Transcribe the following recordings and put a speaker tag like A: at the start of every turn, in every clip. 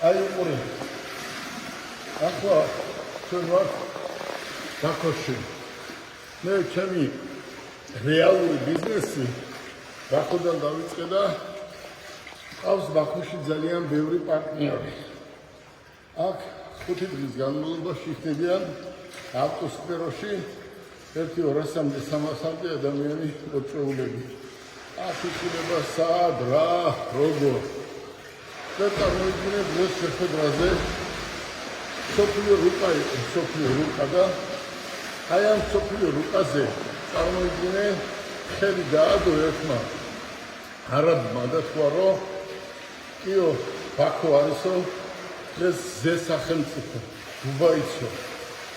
A: აი უყური. ახლა ჩვენ ვართ ბაქოში. მე ჩემი რეალური ბიზნესი ბაქოდან დავიწყე და ყავს ბაქოში ძალიან ბევრი პარტნიორი. აქ 5 დღის განმავლობაში ხდებიან ავტოსფეროში 1-200-300 ადამიანი მოწვეულები. აქ იხილება სად, რა, როგორ. და წარმოიდგინეთ დღეს შეხვედრაზე სოფლიო რუკა იყო, სოფლიო რუკა და აი ამ სოფლიო რუკაზე წარმოიდგინე ხელი დაადო ერთმა არაბმა და თქვა რომ კიო ბაქო არისო ეს ზესახელმწიფო დუბაიცო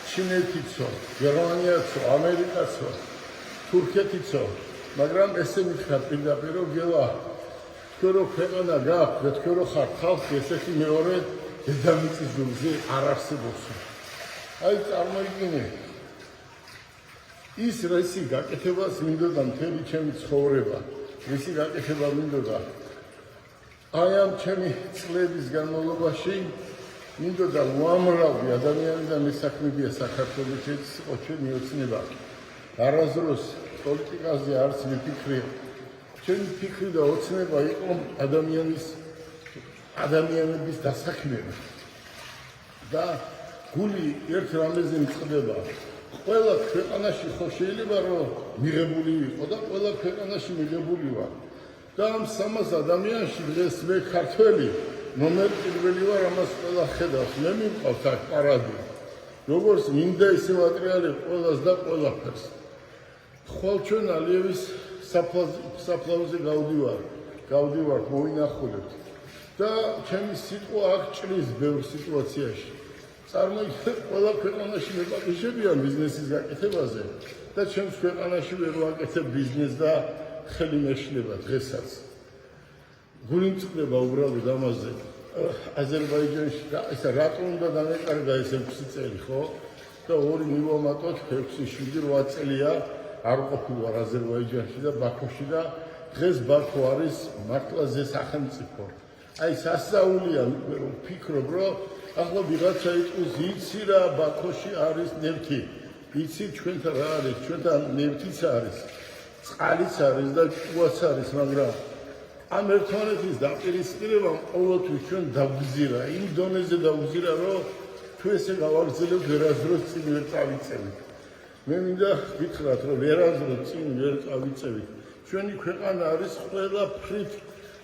A: ჩინეთიცო გერმანიაცო ამერიკაცო თურქეთიცო მაგრამ ესე მითხრა პირდაპირ რომ გელა თქვენ რო ქვეყანა გაქვთ და თქვენ რო ხართ ხალხი ესეთი მეორე დედამიწის გულზე არ არსებობს. აი წარმოიდგინე ის რისი გაკეთებას მინდოდა მთელი ჩემი ცხოვრება, რისი გაკეთება მინდოდა აი ამ ჩემი წლების განმავლობაში მინდოდა უამრავი ადამიანი და მესაქმებია საქართველოში იყო ჩემი ოცნება. არასდროს პოლიტიკაზე არც მიფიქრე. ჩემი ფიქრი და ოცნება იყო ადამიანების დასაქმება. და გული ერთ რამეზე მწყდება. ყველა ქვეყანაში ხო შეიძლება რომ მიღებული იყო და ყველა ქვეყანაში მიღებული ვარ. და ამ 300 ადამიანში დღეს მე ქართველი ნომერ პირველი ვარ, ამას ყველა ხედავს. მე მიყავს აქ პარადი. როგორც მინდა ისე მატრიალი ყველას და ყველაფერს. ხვალ ჩვენ ალიევის საფლავზე გავდივარ, მოვინახულებთ. და ჩემი სიტყვა აქ ჭრის ბევრ სიტუაციაში. წარმოიდგინეთ, ყველა ქვეყანაში მეპატიჟებიან ბიზნესის გაკეთებაზე და ჩემს ქვეყანაში ვერ ვაკეთებ ბიზნესს და ხელი მეშლება დღესაც. გული მწყდება უბრალოდ ამაზე. აზერბაიჯანში ისა რატომ უნდა დამეკარგა ეს 6 წელი, ხო? და 2 მივამატოთ 6-7 წელია არ ყოფილი ვარ აზერბაიჯანში და ბაქოში და დღეს ბაქო არის მართლა ზესახელმწიფო. აი სასწაულია რომ ვფიქრობ რომ ახლა ვიღაცა იტყვის იცი რა ბაქოში არის ნევთი. იცი ჩვენთან რა არის? ჩვენთან ნევთიც არის. წყალიც არის და ჭუაც არის, მაგრამ ამ ერთმანეთის დაპირისპირებამ ყოველთვის ჩვენ დავგზირა, იმ დონეზე დავგზირა, რომ თუ ესე გავაგრძელებთ, ვერასდროს წინ ვერ წავიწევით. მე მინდა გითხრათ, რომ ვერასდროს წინ ვერ წავიწევით. ჩვენი ქვეყანა არის ყველაფრით,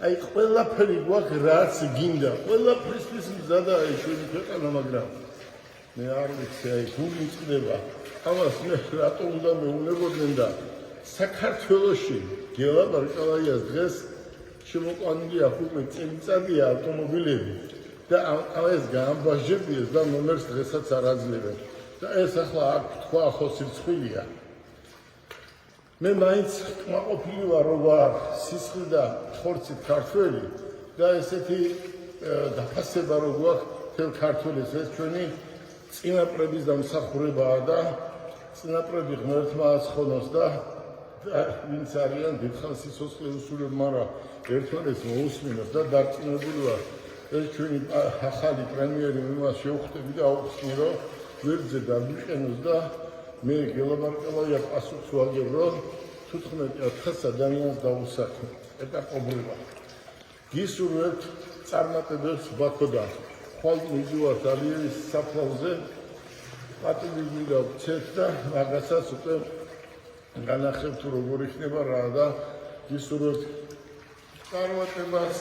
A: აი ყველაფერი გვაქვს, რაც გინდა. ყველაფრისთვის მზადაა ჩვენი ქვეყანა, მაგრამ მე არ ვიცი, აი გული მწყდება. ამას მე რატომ უნდა მეუნებოდნენ და საქართველოში გელა ბარკალაიას დღეს შემოყვანილი ახლა წელიწადია ავტომობილები და ეს გაამბაჟებიეს და ნომერს დღესაც არ აძლევენ და ეს ახლა აქ თქვა ხო სიცხვილია. მე მაინც კმაყოფილი ვარ რომ ვარ სისხლი და ხორცით ქართველი და ესეთი დაფასება რო გვაქვს თელ ქართველებს ეს ჩვენი წინაპრების დამსახურებაა და წინაპრები ღმერთმა აცხონოს და ვინც არიან დიდხანს სიცოცხლე უსულებ, მაგრამ ერთმანეთს მოусმინოს და დარწმუნებული ვარ ეს ჩვენი ახალი პრემიერი იმას შევხვდები და აუხსნი რომ ვერძე დაგვიყენოს და მე გელაბარკალაია პასუხს ვაგებ რომ 15-400 ადამიანს დავუსახმო ეტაპობრივად. გისურვებთ წარმატებებს ბაქოდან. ხვალ მივიდივართ ალიევის საფლავზე პატივი მინდა ვცეთ და მაგასაც უკვე განახებთ როგორ იქნება რა და გისურვებთ წარმატებას.